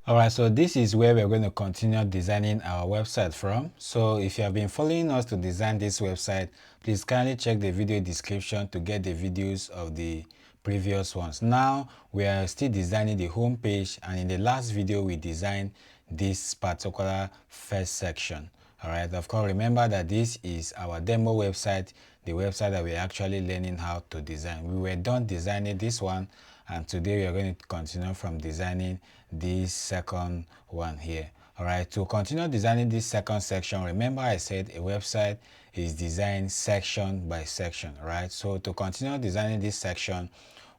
Alright, so this is where we're going to continue designing our website from. So if you have been following us to design this website, please kindly check the video description to get the videos of the previous ones. Now we are still designing the home page, and in the last video we designed this particular first section. Alright, of course, remember that this is our demo website, the website that we're actually learning how to design. We were done designing this one, and today we are going to continue from designing this second one here. All right, to continue designing this second section, remember I said a website is designed section by section, right? So to continue designing this section,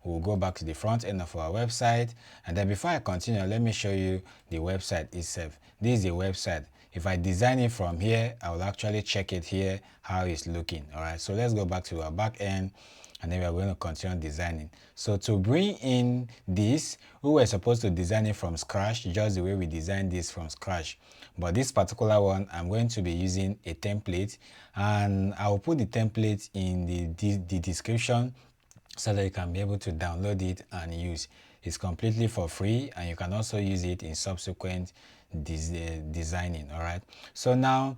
we'll go back to the front end of our website, and then before I continue, let me show you the website itself. This is the website. If I design it from here, I will actually check it here how it's looking. All right, so let's go back to our back end, and then we are going to continue designing. So to bring in this, we were supposed to design it from scratch, just the way we designed this from scratch. But this particular one, I'm going to be using a template, and I will put the template in the description so that you can be able to download it and use. It's completely for free, and you can also use it in subsequent designing. All right, so now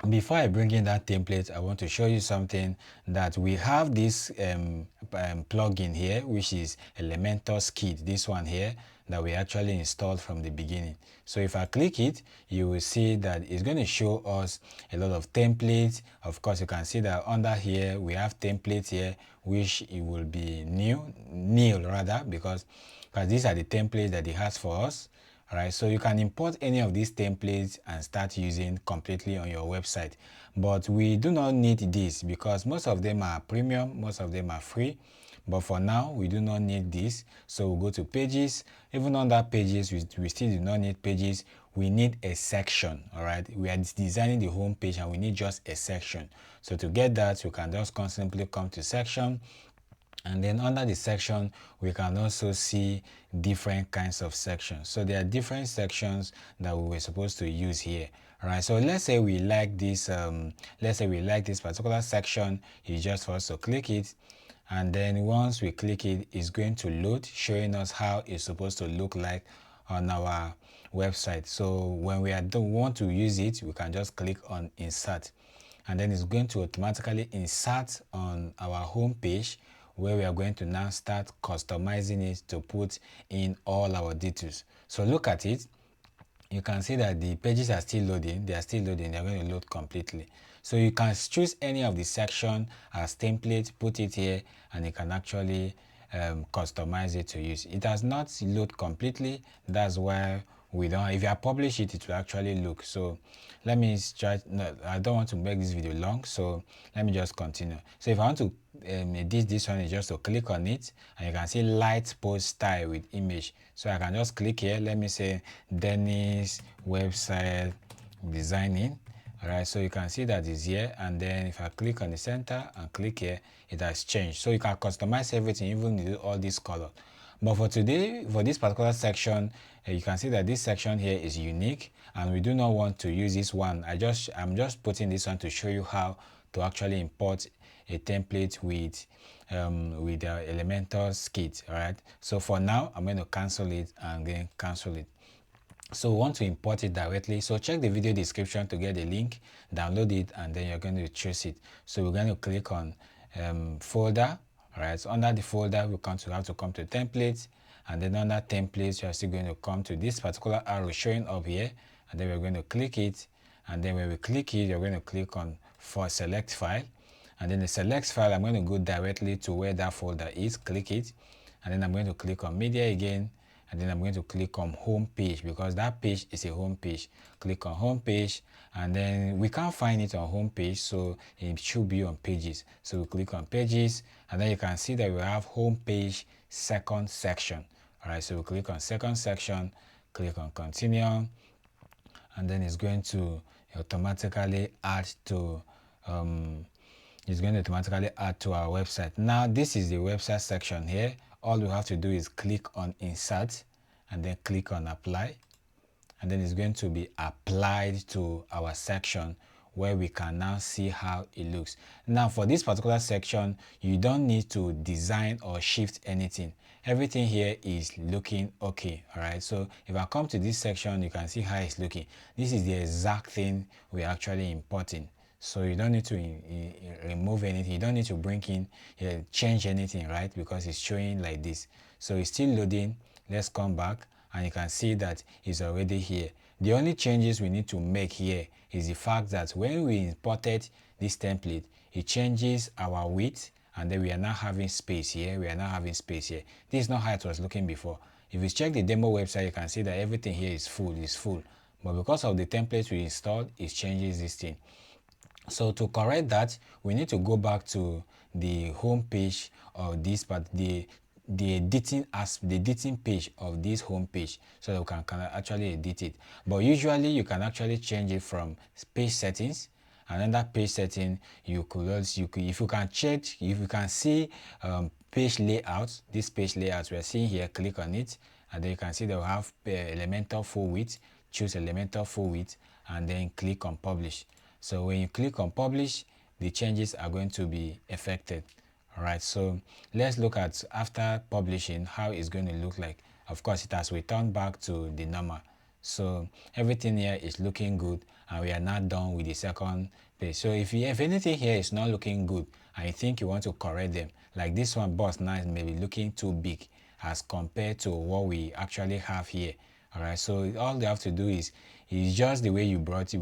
before I bring in that template, I want to show you something that we have this plugin here, which is Elementor Skid, this one here that we actually installed from the beginning. So if I click it, you will see that it's going to show us a lot of templates. Of course, you can see that under here we have templates here, which it will be nil rather, because these are the templates that it has for us. Alright, so you can import any of these templates and start using completely on your website, but we do not need this because most of them are premium, most of them are free. But for now, we do not need this, so we'll go to pages. Even under pages, we still do not need pages. We need a section. All right, we are designing the home page and we need just a section. So to get that, you can just simply come to section, and then under the section we can also see different kinds of sections. So there are different sections that we were supposed to use here. All right, so let's say we like this particular section. It's just for us to click it, and then once we click it, it's going to load, showing us how it's supposed to look like on our website. So when we want to use it, we can just click on insert, and then it's going to automatically insert on our home page, where we are going to now start customizing it to put in all our details. So look at it. You can see that the pages are still loading. They are still loading. They're going to load completely. So you can choose any of the section as template, put it here, and you can actually customize it to use. It has not load completely. That's why we don't. If you publish it, it will actually look. So let me try. No, I don't want to make this video long, so let me just continue. So if I want to edit this one, is just to click on it, and you can see light post style with image. So I can just click here. Let me say Dennis website designing. All right, so you can see that is here, and then if I click on the center and click here, it has changed. So you can customize everything, even all these colors. But for today, for this particular section, you can see that this section here is unique, and we do not want to use this one. I'm just putting this one to show you how to actually import a template with the Elementor Skid. All right, so for now I'm going to cancel it and then cancel it. So we want to import it directly, so check the video description to get the link, download it, and then you're going to choose it. So we're going to click on folder. All right, so under the folder we have to come to templates, and then under templates you're still going to come to this particular arrow showing up here, and then we're going to click it, and then when we click it, you're going to click on for select file, and then the select file, I'm going to go directly to where that folder is, click it, and then I'm going to click on media again, and then I'm going to click on home page because that page is a home page. Click on home page, and then we can't find it on home page, so it should be on pages. So we click on pages, and then you can see that we have home page second section. All right, so we click on second section, click on continue, and then it's going to automatically add to our website. Now this is the website section here. All we have to do is click on insert and then click on apply, and then it's going to be applied to our section where we can now see how it looks. Now for this particular section, you don't need to design or shift anything. Everything here is looking okay. All right, so if I come to this section, you can see how it's looking. This is the exact thing we're actually importing. So you don't need to remove anything, you don't need to bring in change anything, right? Because it's showing like this. So it's still loading. Let's come back and you can see that it's already here. The only changes we need to make here is the fact that when we imported this template, it changes our width, and then we are now having space here. We are now having space here. This is not how it was looking before. If you check the demo website, you can see that everything here is full, but because of the templates we installed, it changes this thing. So to correct that, we need to go back to the home page of this, but the editing page of this home page, so that we can actually edit it. But usually you can actually change it from page settings. Another page setting, you could also, if you can check, if you can see page layout, this page layout we are seeing here, click on it, and then you can see that we have Elementor full width. Choose Elementor full width and then click on publish. So when you click on publish, the changes are going to be affected. All right, so let's look at after publishing how it's going to look like. Of course, it has returned back to the normal. So everything here is looking good, and we are not done with the second page. So if anything here is not looking good and you think you want to correct them, like this one, boss now may be looking too big as compared to what we actually have here. All right, so all you have to do is just the way we brought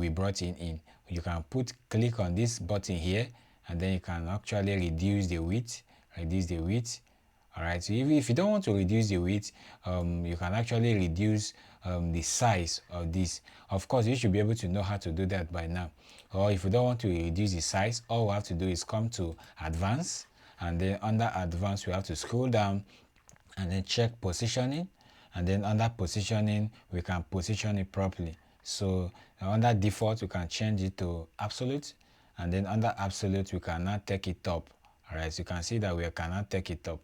it in. You can click on this button here, and then you can actually reduce the width. All right, so if you don't want to reduce the width, you can actually reduce the size of this. Of course, you should be able to know how to do that by now. Or if you don't want to reduce the size, all we have to do is come to advanced, and then under advanced we have to scroll down and then check positioning, and then under positioning we can position it properly. So under default we can change it to absolute, and then under absolute we cannot take it up. All right, so you can see that we cannot take it up,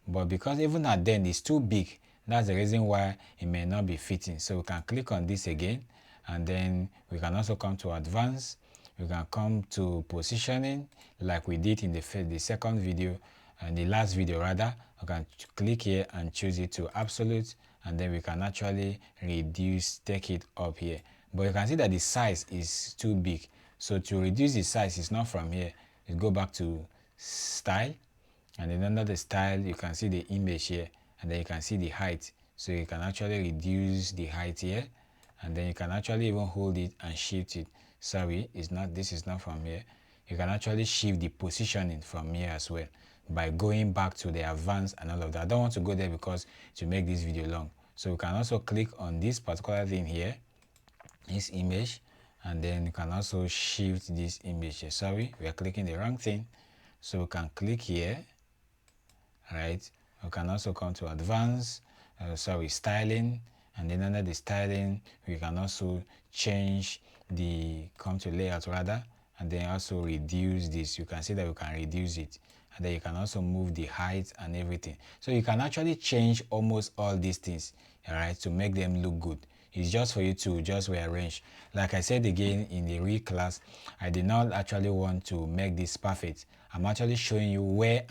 but because even at then it's too big, that's the reason why it may not be fitting. So we can click on this again, and then we can also come to advanced. We can come to positioning like we did in the second video, and the last video rather. We can click here and choose it to absolute, and then we can actually take it up here. But you can see that the size is too big. So to reduce the size, it's not from here. You go back to style, and then under the style you can see the image here, and then you can see the height. So you can actually reduce the height here, and then you can actually even hold it and shift it. Sorry, this is not from here. You can actually shift the positioning from here as well by going back to the advanced and all of that. I don't want to go there because to make this video long. So you can also click on this particular thing here, this image, and then you can also shift this image here. Sorry, we are clicking the wrong thing. So we can click here, right? We can also come to advanced, styling, and then under the styling we can also change come to layout rather, and then also reduce this. You can see that we can reduce it, and then you can also move the height and everything. So you can actually change almost all these things, all right, to make them look good. It's just for you to just rearrange. Like I said again in the real class, I did not actually want to make this perfect. I'm actually showing you where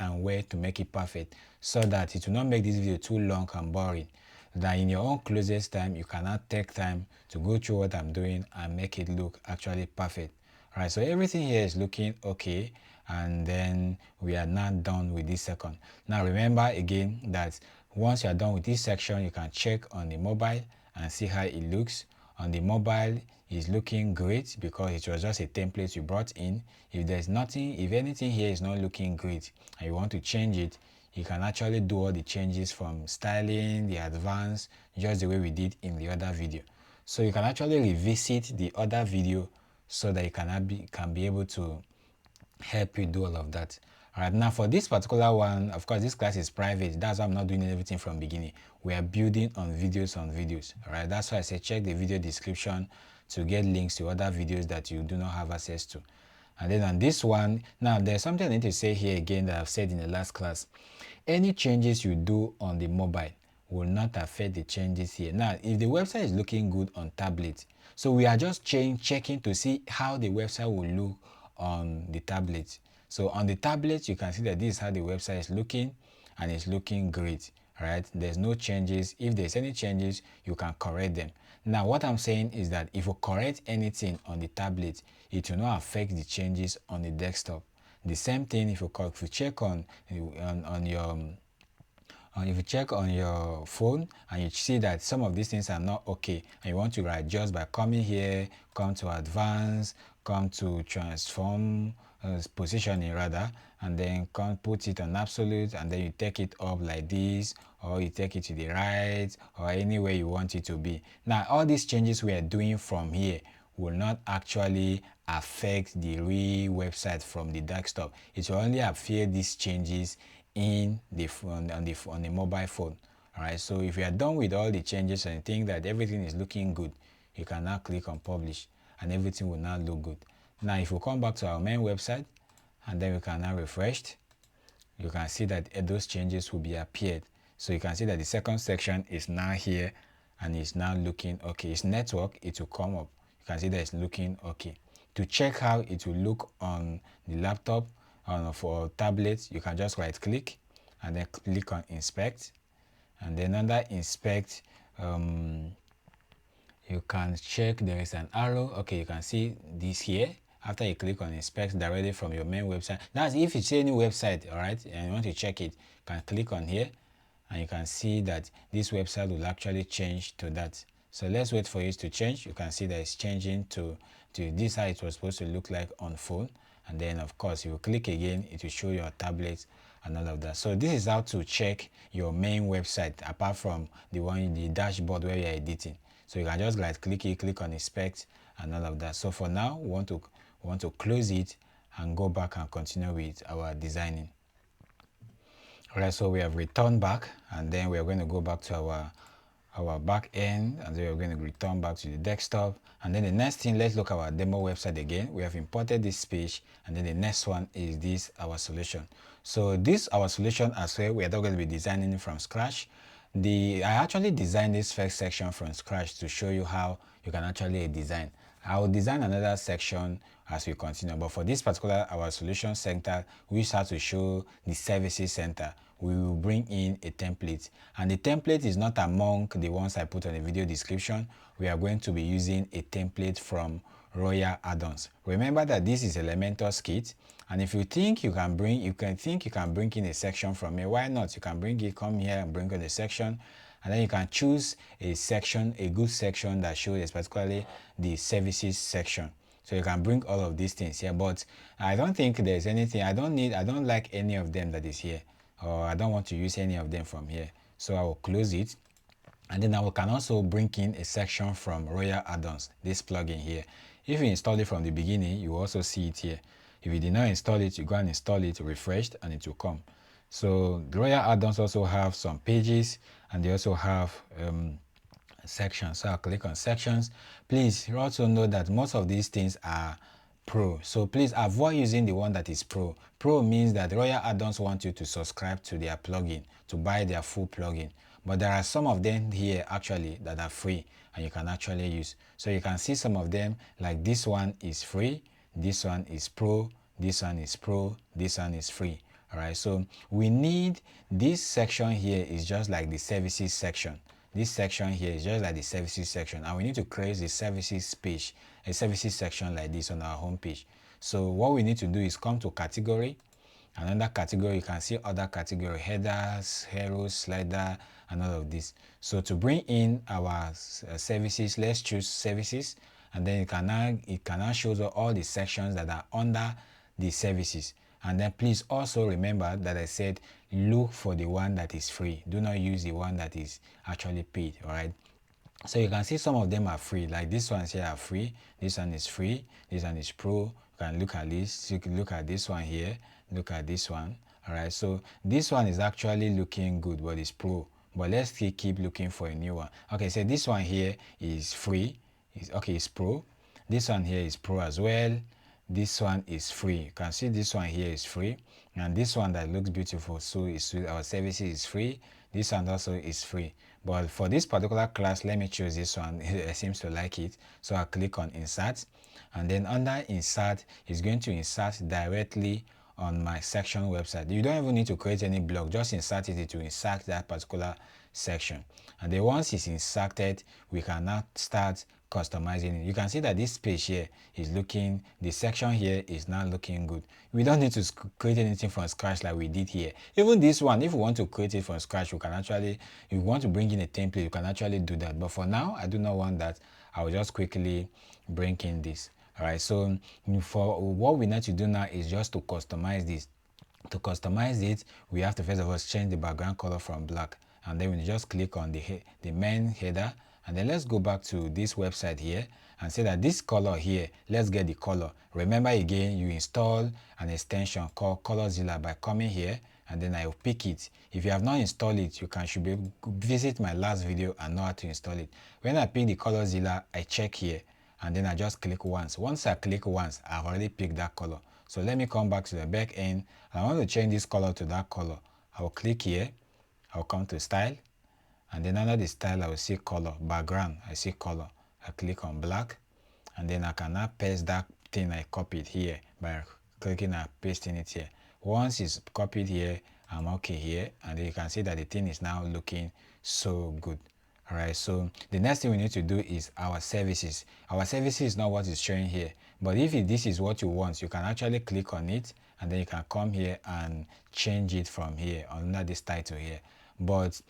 to make it perfect, so that it will not make this video too long and boring. That in your own closest time, you cannot take time to go through what I'm doing and make it look actually perfect. All right, so everything here is looking okay, and then we are not done with this second. Now remember again that once you are done with this section, you can check on the mobile and see how it looks. On the mobile, it's looking great because it was just a template you brought in. If anything here is not looking great and you want to change it, you can actually do all the changes from styling, the advanced, just the way we did in the other video. So you can actually revisit the other video so that you can be able to help you do all of that. All right, now for this particular one, of course this class is private. That's why I'm not doing everything from beginning. We are building on videos. All right, that's why I say check the video description to get links to other videos that you do not have access to. And then on this one, now there's something I need to say here again that I've said in the last class. Any changes you do on the mobile will not affect the changes here. Now, if the website is looking good on tablet, so we are just checking to see how the website will look on the tablet. So on the tablet, you can see that this is how the website is looking, and it's looking great. Right, there's no changes. If there's any changes, you can correct them. Now what I'm saying is that if you correct anything on the tablet, it will not affect the changes on the desktop. The same thing if you check on your if you check on your phone and you see that some of these things are not okay, and you want to adjust by coming here, come to advanced, come to transform positioning rather, and then come put it on absolute, and then you take it up like this, or you take it to the right, or anywhere you want it to be. Now all these changes we are doing from here will not actually affect the real website from the desktop. It will only affect these changes in the phone, on the mobile phone. All right, so if you are done with all the changes and think that everything is looking good, you can now click on publish, and everything will now look good. Now if we come back to our main website, and then we can now refresh, you can see that those changes will be appeared. So you can see that the second section is now here, and it's now looking okay. It's network, it will come up. You can see that it's looking okay. To check how it will look on the laptop, for tablets, you can just right click and then click on inspect, and then under inspect, you can check, there is an arrow. Okay, you can see this here. After you click on inspect directly from your main website, that's if it's any website, all right, and you want to check it, you can click on here, and you can see that this website will actually change to that. So let's wait for it to change. You can see that it's changing to this, how it was supposed to look like on phone. And then of course, if you click again, it will show your tablet and all of that. So this is how to check your main website, apart from the one in the dashboard where you're editing. So you can just right click it, click on inspect and all of that. So for now, we want to close it and go back and continue with our designing. All right, so we have returned back, and then we are going to go back to our back end, and then we're going to return back to the desktop. And then the next thing, let's look at our demo website again. We have imported this page, and then the next one is this, our solution. So this, our solution as well, we are not going to be designing from scratch. I actually designed this first section from scratch to show you how you can actually design. I will design another section as we continue, but for this particular, our solution center, we start to show the services center. We will bring in a template, and the template is not among the ones I put on the video description. We are going to be using a template from Royal Add-ons. Remember that this is Elementor Kit, and if you think you can bring in a section from here, why not? You can come here and bring in a section, and then you can choose a section, a good section that shows particularly the services section. So you can bring all of these things here, but I don't think there's anything, I don't like any of them that is here, or I don't want to use any of them from here. So I will close it, and then I can also bring in a section from Royal Add-ons, this plugin here. If you install it from the beginning, you will also see it here. If you did not install it, you go and install it, refreshed, and it will come. So the Royal Add-ons also have some pages, and they also have sections. So I'll click on sections. Please also know that most of these things are pro, so please avoid using the one that is pro. Pro means that Royal Add-ons want you to subscribe to their plugin, to buy their full plugin, but there are some of them here actually that are free and you can actually use. So you can see some of them, like this one is free, this one is pro, this one is pro, this one is free. All right, so we need this section here is just like the services section. This section here is just like the services section, and we need to create a services page, a services section like this on our home page. So what we need to do is come to category, and under category you can see other category, headers, heroes, slider, and all of this. So to bring in our services, let's choose services, and then it can now show all the sections that are under the services. And then please also remember that I said look for the one that is free. Do not use the one that is actually paid. All right, so you can see some of them are free, like this ones here are free, this one is free, this one is pro. You can look at this, you can look at this one here, look at this one. All right, so this one is actually looking good, but it's pro. But let's keep looking for a new one. Okay, so this one here is free, it's pro. This one here is pro as well. This one is free. You can see this one here is free, and this one that looks beautiful, so our services is free. This one also is free, but for this particular class, let me choose this one. It seems to like it, so I click on insert, and then under insert, it's going to insert directly on my section website. You don't even need to create any blog, just insert it to insert that particular section. And then once it's inserted, we can now start customizing it. You can see that this page here is looking, the section here is now looking good. We don't need to create anything from scratch like we did here. Even this one, if we want to create it from scratch, we can actually, if you want to bring in a template, you can actually do that. But for now, I do not want that. I will just quickly bring in this. All right, so for what we need to do now is just to customize this. To customize it, we have to first of all change the background color from black, and then we just click on the main header, and then let's go back to this website here and say that this color here, let's get the color. Remember again, you install an extension called ColorZilla by coming here, and then I will pick it. If you have not installed it, you should be able to visit my last video and know how to install it. When I pick the ColorZilla, I check here, and then I just click once. Once I click once, I've already picked that color. So let me come back to the back end. I want to change this color to that color. I will click here. I'll come to style, and then under the style I will see color, background, I see color. I click on black, and then I can now paste that thing I copied here by clicking and pasting it here. Once it's copied here, I'm okay here, and then you can see that the thing is now looking so good. All right, so the next thing we need to do is our services. Our services is not what is showing here, but if this is what you want, you can actually click on it, and then you can come here and change it from here under this title here. But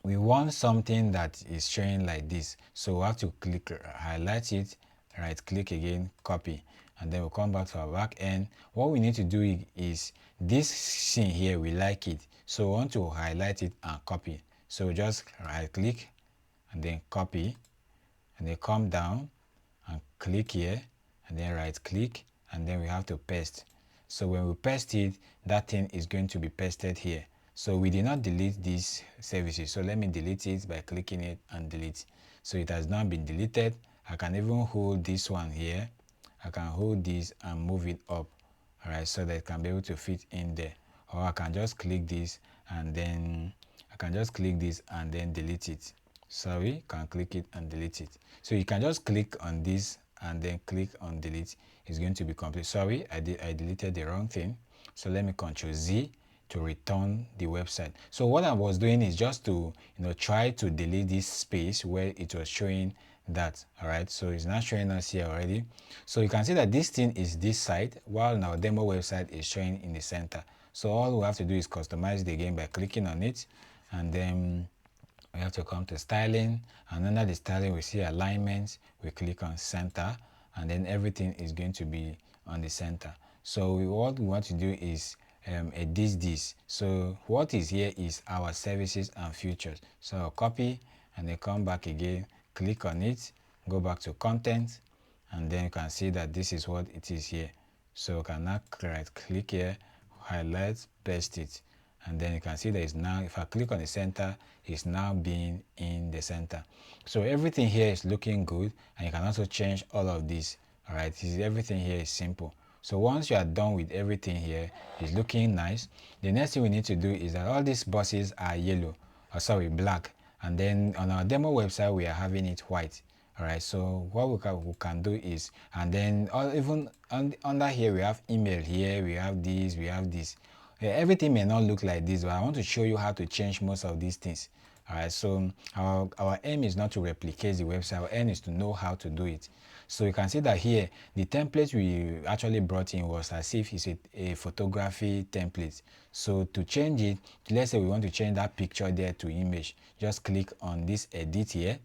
we want something that is showing like this, so we have to click, highlight it, right click again, copy, and then we'll come back to our back end. What we need to do is this scene here, we like it, so we want to highlight it and copy. So just right click and then copy, and then come down and click here, and then right click, and then we have to paste. So when we paste it, that thing is going to be pasted here. So we did not delete these services, so let me delete it by clicking it and delete. So it has now been deleted. I can even hold this one here. I can hold this and move it up, all right, so that it can be able to fit in there. Or I can just click this and then delete it. Sorry, can click it and delete it. So you can just click on this and then click on delete. It's going to be complete. Sorry, I deleted the wrong thing. So let me Ctrl Z to return the website. So what I was doing is just to try to delete this space where it was showing that. All right, so it's not showing us here already. So you can see that this thing is this side, while our demo website is showing in the center. So all we have to do is customize it again by clicking on it, and then we have to come to styling, and under the styling we see alignment. We click on center, and then everything is going to be on the center. So what we want to do is edit this. So what is here is our services and features. So I'll copy and then come back again, click on it, go back to content, and then you can see that this is what it is here. So you can now right click here, highlight, paste it, and then you can see that it's now, if I click on the center, it's now being in the center. So everything here is looking good, and you can also change all of this. All right, everything here is simple. So once you are done with everything here, it's looking nice. The next thing we need to do is that all these boxes are yellow, or sorry, black, and then on our demo website we are having it white. All right, so what we can do is, and then even under here we have email here, we have this, we have this. Everything may not look like this, but I want to show you how to change most of these things. All right, so our aim is not to replicate the website. Our aim is to know how to do it. So you can see that here the template we actually brought in was as if it's a photography template. So to change it, let's say we want to change that picture there to image, just click on this edit here.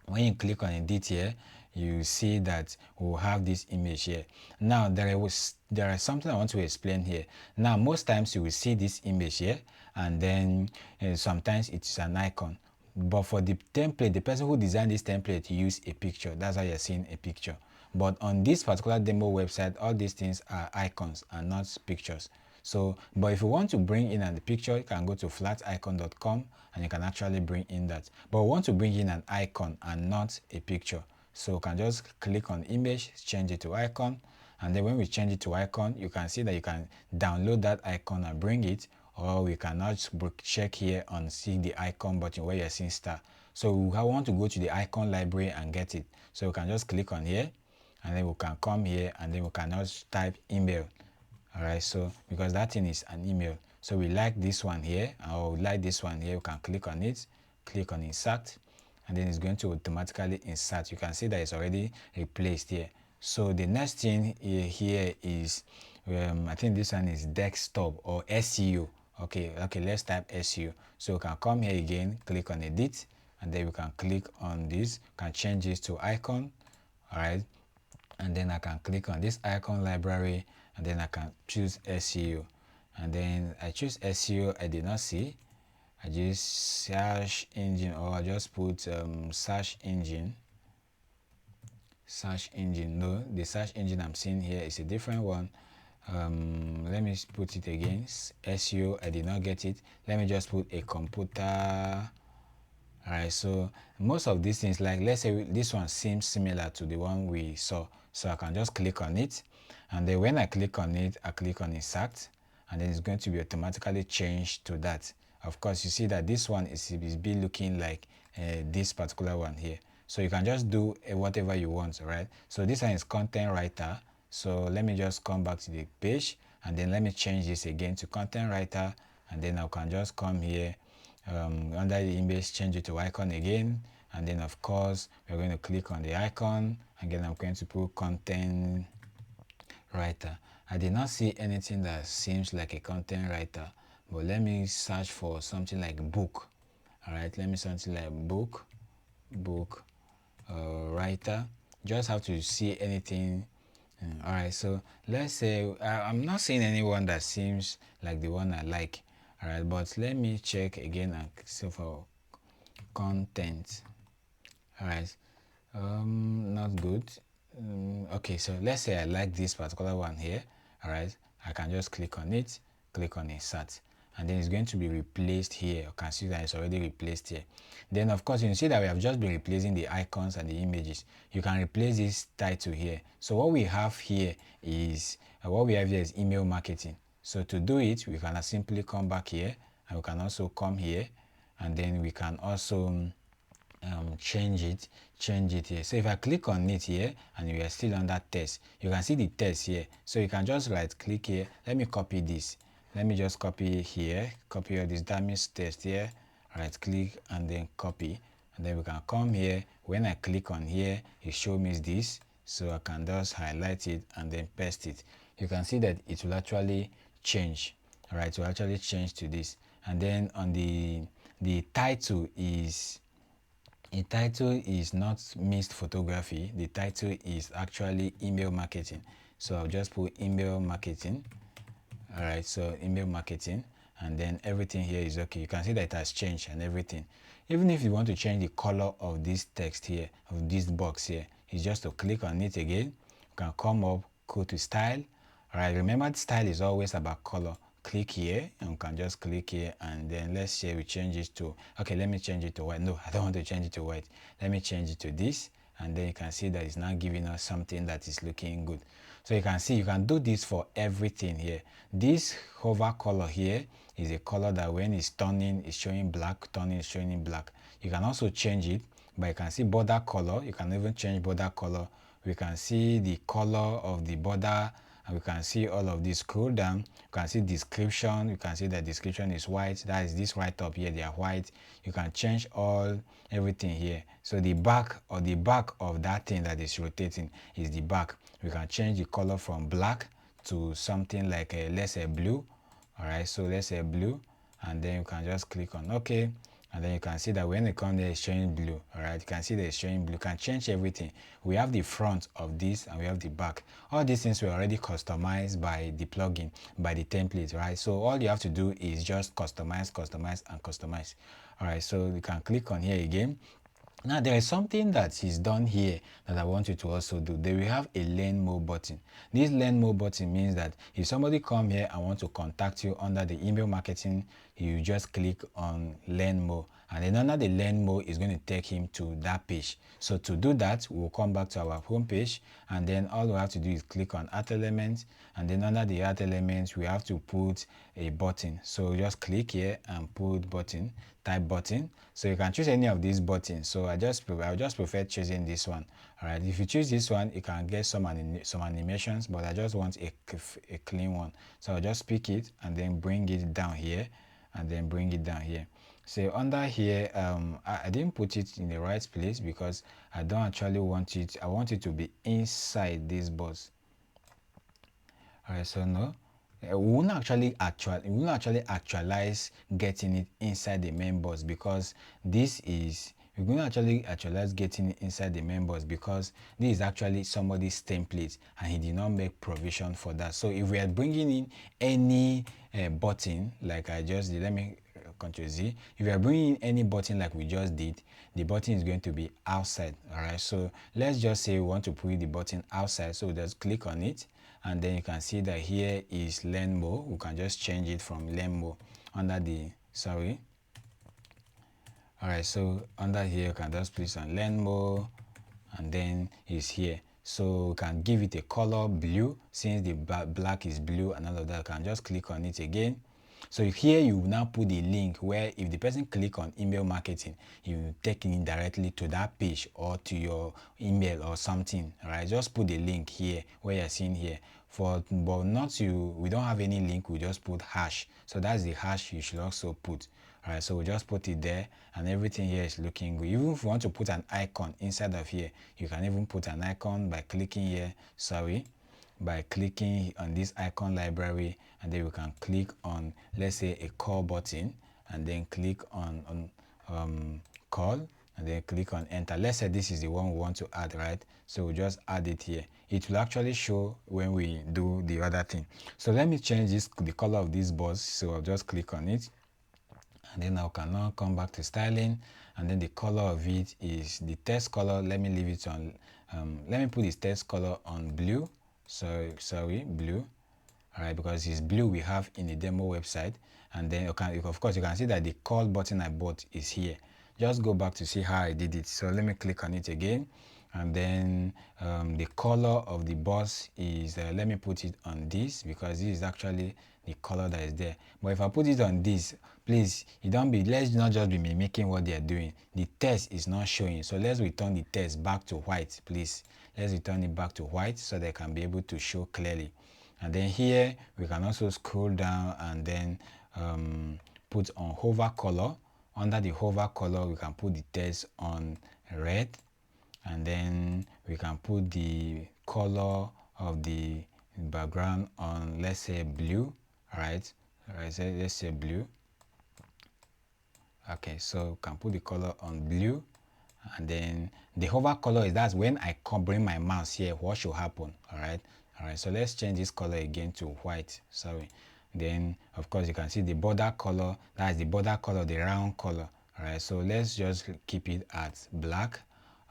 When you click on edit here, you see that we'll have this image here. Now there is something I want to explain here. Now most times you will see this image here, and then sometimes it's an icon. But for the template, the person who designed this template used a picture. That's why you're seeing a picture. But on this particular demo website, all these things are icons and not pictures. So, but if you want to bring in a picture, you can go to flaticon.com and you can actually bring in that. But we want to bring in an icon and not a picture. So you can just click on image, change it to icon. And then when we change it to icon, you can see that you can download that icon and bring it, or we cannot check here and see the icon button where you're seeing star. So we want to go to the icon library and get it. So we can just click on here, and then we can come here, and then we can just type email. All right, so because that thing is an email, so we like this one here, or we like this one here, we can click on it, click on insert, and then it's going to automatically insert. You can see that it's already replaced here. So the next thing here is I think this one is desktop or SEO. Okay, let's type SEO. So we can come here again, click on edit, and then we can click on this, can change this to icon. All right, and then I can click on this icon library, and then I can choose SEO, and then I choose SEO. I did not see, I just search engine, or I just put search engine. No, the search engine I'm seeing here is a different one. Let me put it again. SEO, I did not get it. Let me just put a computer. All right, so most of these things, like let's say this one seems similar to the one we saw, so I can just click on it, and then when I click on it, I click on insert, and then it's going to be automatically changed to that. Of course, you see that this one is be looking like this particular one here, so you can just do whatever you want. Right, so this one is content writer. So let me just come back to the page, and then let me change this again to content writer, and then I can just come here under the image, change it to icon again, and then of course we're going to click on the icon. Again, I'm going to put content writer. I did not see anything that seems like a content writer, but let me search for something like book. All right, let me something like book writer. Just have to see anything. All right, so let's say I'm not seeing anyone that seems like the one I like. All right, but let me check again and see for content. All right, not good. Okay, so let's say I like this particular one here. All right, I can just click on it, click on insert, and then it's going to be replaced here. You can see that it's already replaced here. Then of course you can see that we have just been replacing the icons and the images. You can replace this title here. So what we have here is email marketing. So to do it, we can simply come back here, and we can also come here, and then we can also change it here. So if I click on it here and we are still under test, you can see the test here. So you can just right click here. Let me copy this. Let me just copy here, copy all this damage test here, right click and then copy, and then we can come here. When I click on here, it shows me this, so I can just highlight it and then paste it. You can see that it will actually change. All right, it will actually change to this. And then on the title is, the title is not missed photography. The title is actually email marketing. So I'll just put email marketing. All right, so email marketing, and then everything here is okay. You can see that it has changed and everything. Even if you want to change the color of this text here, of this box here, it's just to click on it again. You can come up, go to style. All right, remember style is always about color. Click here, and you can just click here, and then let's say we change it to, okay, let me change it to white. No, I don't want to change it to white. Let me change it to this, and then you can see that it's now giving us something that is looking good. So you can see you can do this for everything here. This hover color here is a color that when it's turning is showing black, turning is showing black. You can also change it, but you can see border color. You can even change border color. We can see the color of the border, and we can see all of this. Scroll down, you can see description. You can see the description is white. That is this right up here, they are white. You can change everything here. So the back of that thing that is rotating is the back. We can change the color from black to something like let's say blue. All right, so let's say blue, and then you can just click on OK, and then you can see that when it comes there, it's showing blue. All right, you can see that it's showing blue. You can change everything. We have the front of this, and we have the back. All these things were already customized by the plugin, by the template, right? So all you have to do is just customize, and customize. All right, so you can click on here again. Now there is something that is done here that I want you to also do. They will have a learn more button. This learn more button means that if somebody come here and want to contact you under the email marketing, you just click on learn more, and then under the learn more is going to take him to that page. So to do that, we'll come back to our home page, and then all we have to do is click on add element, and then under the add element we have to put a button. So just click here and put button, type button. So you can choose any of these buttons. So I just prefer choosing this one. All right, if you choose this one, you can get some animations, but I just want a clean one. So I'll just pick it and then bring it down here, and then bring it down here. So under here, I didn't put it in the right place because I don't actually want it. I want it to be inside this box. All right, so no, we won't actually actualize getting it inside the main box, because this is, we're going to actually actualize getting it inside the main box because this is actually somebody's template and he did not make provision for that. So if we are bringing in any button like I just did, let me Ctrl Z. If you are bringing in any button like we just did, the button is going to be outside. All right, so let's just say we want to put the button outside, so just click on it, and then you can see that here is learn more. We can just change it from learn more under the all right, so under here you can just place on learn more, and then it's here. So we can give it a color blue, since the black is blue and all of that. You can just click on it again. So here you will now put the link where if the person click on email marketing, you will take it directly to that page or to your email or something. All right, just put the link here where you're seeing here. But not you, we don't have any link, we just put hash. So that's the hash you should also put. All right, so we just put it there, and everything here is looking good. Even if you want to put an icon inside of here, you can even put an icon by clicking here, by clicking on this icon library, and then we can click on, let's say, a call button, and then click on call, and then click on enter. Let's say this is the one we want to add, right? So we just add it here. It will actually show when we do the other thing. So let me change the color of this box. So I'll just click on it, and then I can now come back to styling, and then the color of it is the text color. Let me leave it on let me put this text color on blue. Sorry, blue. All right, because it's blue we have in the demo website. And then of course you can see that the call button I bought is here. Just go back to see how I did it. So let me click on it again, and then the color of the box is let me put it on this, because this is actually the color that is there. But if I put it on this, please, let's not just be mimicking what they are doing. The text is not showing, so let's return the text back to white, please. Let's return it back to white so they can be able to show clearly. And then here we can also scroll down and then put on hover color. Under the hover color we can put the text on red, and then we can put the color of the background on, let's say, blue. All right, so let's say blue. Okay, so we can put the color on blue, and then the hover color is, that's when I bring my mouse here, what should happen. All right, so let's change this color again to white. Sorry. Then of course you can see the border color, that's the border color, the round color. All right, so let's just keep it at black.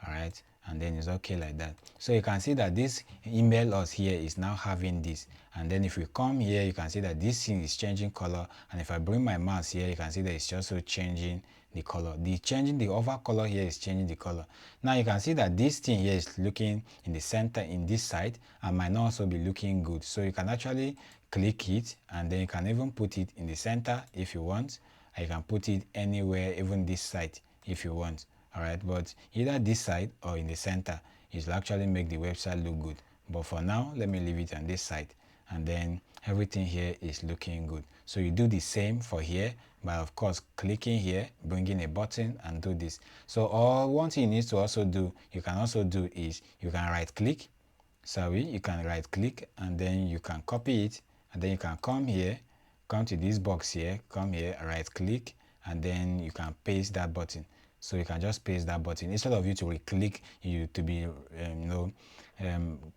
All right, and then it's okay like that. So you can see that this email us here is now having this, and then if we come here you can see that this thing is changing color, and if I bring my mouse here you can see that it's also changing the color. The over color here is changing the color. Now you can see that this thing here is looking in the center in this side and might not also be looking good. So you can actually click it, and then you can even put it in the center if you want, and you can put it anywhere, even this side if you want. All right, but either this side or in the center, it will actually make the website look good. But for now, let me leave it on this side, and then everything here is looking good. So you do the same for here by, of course, clicking here, bringing a button, and do this. So one thing you need to also do, you can also do is you can right click. You can right click, and then you can copy it, and then you can come here, come to this box here, come here, right click, and then you can paste that button. So you can just paste that button instead of you to reclick, you to be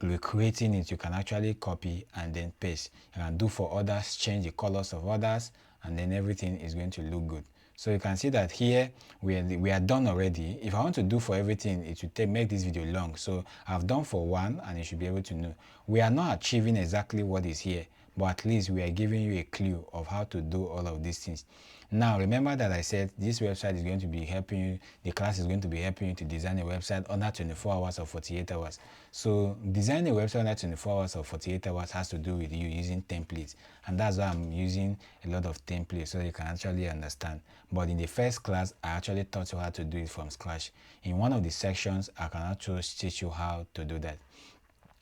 recreating it. You can actually copy and then paste. You can do for others, change the colors of others, and then everything is going to look good. So you can see that here we are done already. If I want to do for everything, it would make this video long. So I've done for one, and you should be able to know. We are not achieving exactly what is here, but at least we are giving you a clue of how to do all of these things. Now remember that I said this website is going to be helping you, the class is going to be helping you to design a website under 24 hours or 48 hours. So designing a website under 24 hours or 48 hours has to do with you using templates, and that's why I'm using a lot of templates so you can actually understand. But in the first class, I actually taught you how to do it from scratch. In one of the sections, I can actually teach you how to do that.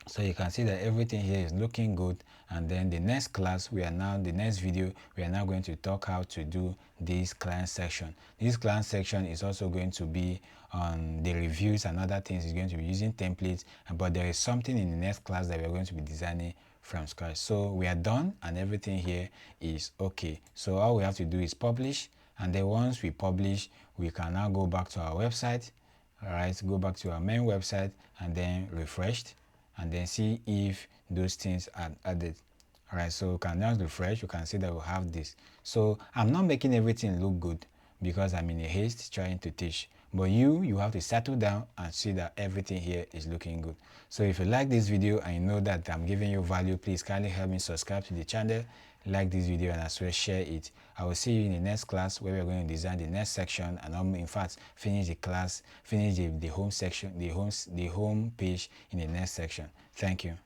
So you can see that everything here is looking good, and then the next class, the next video, we are now going to talk how to do this client section. This client section is also going to be on the reviews and other things. Is going to be using templates, but there is something in the next class that we are going to be designing from scratch. So we are done and everything here is okay. So all we have to do is publish, and then once we publish, we can now go back to our website. All right, go back to our main website and then refreshed, and then see if those things are added. All right, so you can now refresh, you can see that we have this. So I'm not making everything look good because I'm in a haste trying to teach, but you have to settle down and see that everything here is looking good. So if you like this video and you know that I'm giving you value, please kindly help me subscribe to the channel, like this video, and as well share it. I will see you in the next class where we're going to design the next section, and in fact finish the class, finish the home section, the home page in the next section. Thank you.